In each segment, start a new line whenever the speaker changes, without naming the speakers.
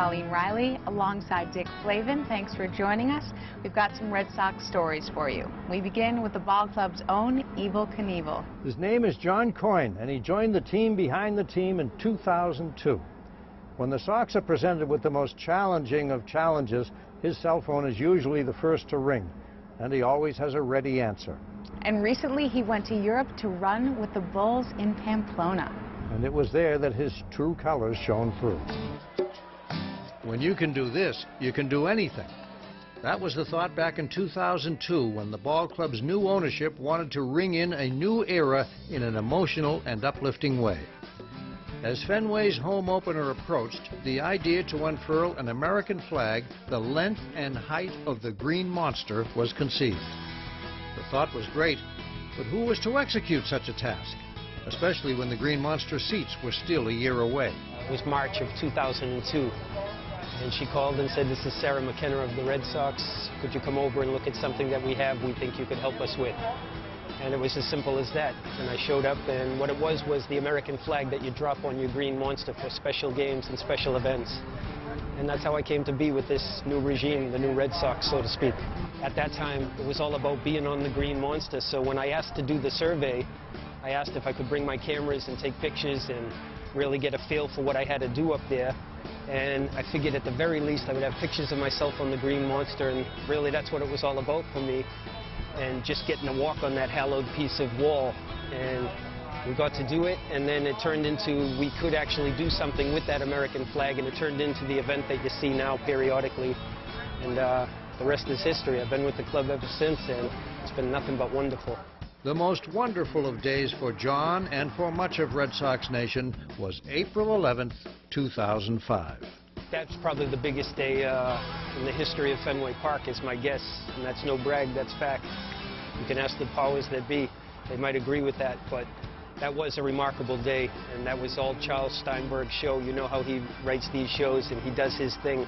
Colleen Riley alongside Dick Flavin. Thanks for joining us. We've got some Red Sox stories for you. We begin with the ball club's own Evel Knievel.
His name is John Coyne, and he joined the team behind the team in 2002. When the Sox are presented with the most challenging of challenges, his cell phone is usually the first to ring, and he always has a ready answer.
And recently he went to Europe to run with the Bulls in Pamplona.
And it was there that his true colors shone through. When you can do this, you can do anything. That was the thought back in 2002 when the ball club's new ownership wanted to ring in a new era in an emotional and uplifting way. As Fenway's home opener approached, the idea to unfurl an American flag the length and height of the Green Monster was conceived. The thought was great, but who was to execute such a task, especially when the Green Monster seats were still a year away?
It was March of 2002, and she called and said, "This is Sarah McKenna of the Red Sox. Could you come over and look at something that we have we think you could help us with?" And it was as simple as that. And I showed up, and what it was the American flag that you drop on your Green Monster for special games and special events. And that's how I came to be with this new regime, the new Red Sox, so to speak. At that time, it was all about being on the Green Monster, so when I asked to do the survey, I asked if I could bring my cameras and take pictures and really get a feel for what I had to do up there. And I figured at the very least I would have pictures of myself on the Green Monster, and really that's what it was all about for me. And just getting to walk on that hallowed piece of wall. And we got to do it, and then it turned into we could actually do something with that American flag, and it turned into the event that you see now periodically. And the rest is history. I've been with the club ever since, and it's been nothing but wonderful.
The most wonderful of days for John and for much of Red Sox Nation was April 11th, 2005.
That's probably the biggest day in the history of Fenway Park, is my guess, and that's no brag, that's fact. You can ask the powers that be. They might agree with that, but that was a remarkable day, and that was all Charles Steinberg's show. You know how he writes these shows, and he does his thing,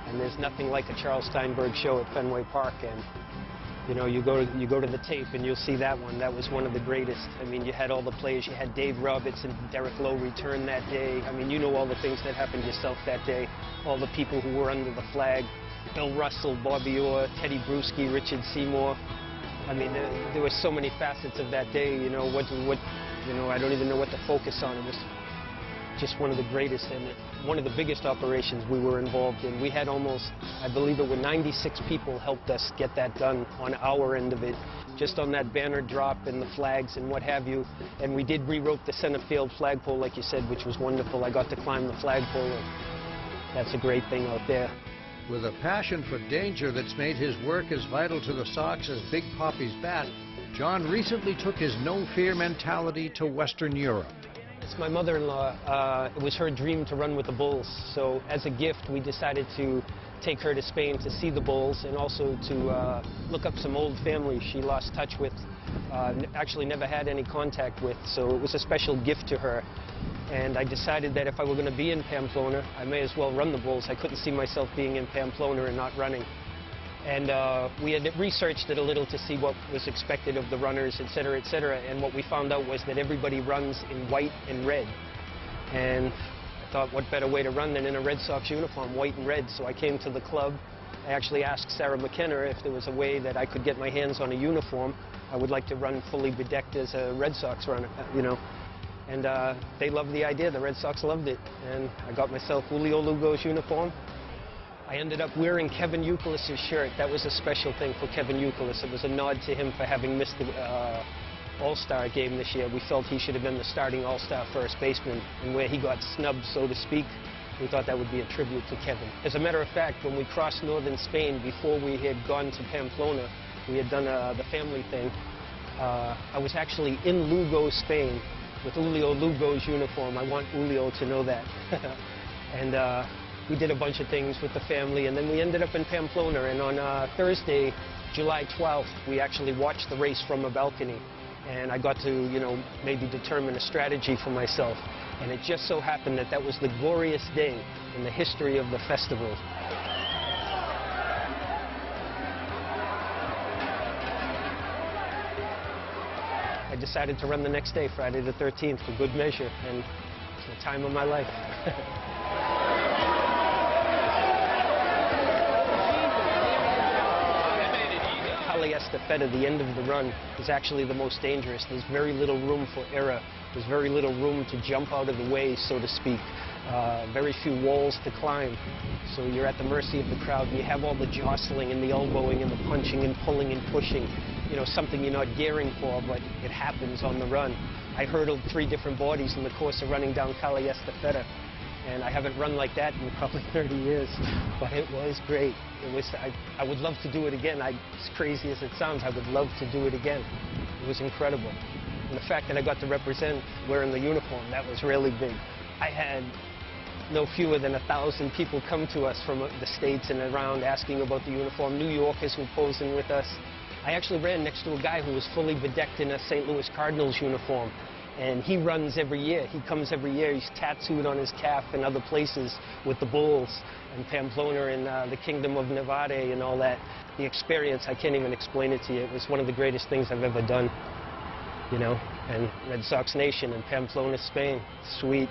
and there's nothing like a Charles Steinberg show at Fenway Park. And you know, you go to the tape and you'll see that one. That was one of the greatest. I mean, you had all the players. You had Dave Roberts and Derek Lowe return that day. I mean, you know all the things that happened yourself that day. All the people who were under the flag. Bill Russell, Bobby Orr, Teddy Bruschi, Richard Seymour. I mean, there were so many facets of that day. You know, you know, I don't even know what to focus on. It was just one of the greatest and one of the biggest operations we were involved in. We had almost, I believe it were 96 people helped us get that done on our end of it, just on that banner drop and the flags and what have you. And we did re-rope the center field flagpole, like you said, which was wonderful. I got to climb the flagpole, and that's a great thing out there.
With a passion for danger that's made his work as vital to the Sox as Big Poppy's bat, John recently took his no-fear mentality to Western Europe.
It's my mother-in-law. It was her dream to run with the Bulls, so as a gift we decided to take her to Spain to see the Bulls and also to look up some old family she lost touch with, actually never had any contact with, so it was a special gift to her. And I decided that if I were going to be in Pamplona, I may as well run the Bulls. I couldn't see myself being in Pamplona and not running. And we had researched it a little to see what was expected of the runners, et cetera, and what we found out was that everybody runs in white and red. And I thought, what better way to run than in a Red Sox uniform, white and red? So I came to the club. I actually asked Sarah McKenna if there was a way that I could get my hands on a uniform. I would like to run fully bedecked as a Red Sox runner, you know. And they loved the idea. The Red Sox loved it. And I got myself Julio Lugo's uniform. I ended up wearing Kevin Youkilis's shirt. That was a special thing for Kevin Youkilis. It was a nod to him for having missed the All-Star game this year. We felt he should have been the starting All-Star first baseman, and where he got snubbed, so to speak, we thought that would be a tribute to Kevin. As a matter of fact, when we crossed northern Spain, before we had gone to Pamplona, we had done the family thing. I was actually in Lugo, Spain, with Julio Lugo's uniform. I want Julio to know that. And we did a bunch of things with the family, and then we ended up in Pamplona. And on Thursday, July 12th, we actually watched the race from a balcony. And I got to, you know, maybe determine a strategy for myself. And it just so happened that that was the glorious day in the history of the festival. I decided to run the next day, Friday the 13th, for good measure, and it's the time of my life. Calle Estafeta, the end of the run, is actually the most dangerous. There's very little room for error. There's very little room to jump out of the way, so to speak. Very few walls to climb. So you're at the mercy of the crowd. And you have all the jostling and the elbowing and the punching and pulling and pushing. You know, something you're not gearing for, but it happens on the run. I hurdled 3 different bodies in the course of running down Calle Estafeta. And I haven't run like that in probably 30 years, but it was great. It was, I would love to do it again. As crazy as it sounds, I would love to do it again. It was incredible. And the fact that I got to represent wearing the uniform, that was really big. I had no fewer than 1,000 people come to us from the States and around asking about the uniform. New Yorkers were posing with us. I actually ran next to a guy who was fully bedecked in a St. Louis Cardinals uniform. And he runs every year. He comes every year. He's tattooed on his calf and other places with the Bulls and Pamplona and the Kingdom of Nevada and all that. The experience, I can't even explain it to you. It was one of the greatest things I've ever done, you know. And Red Sox Nation in Pamplona, Spain, sweet.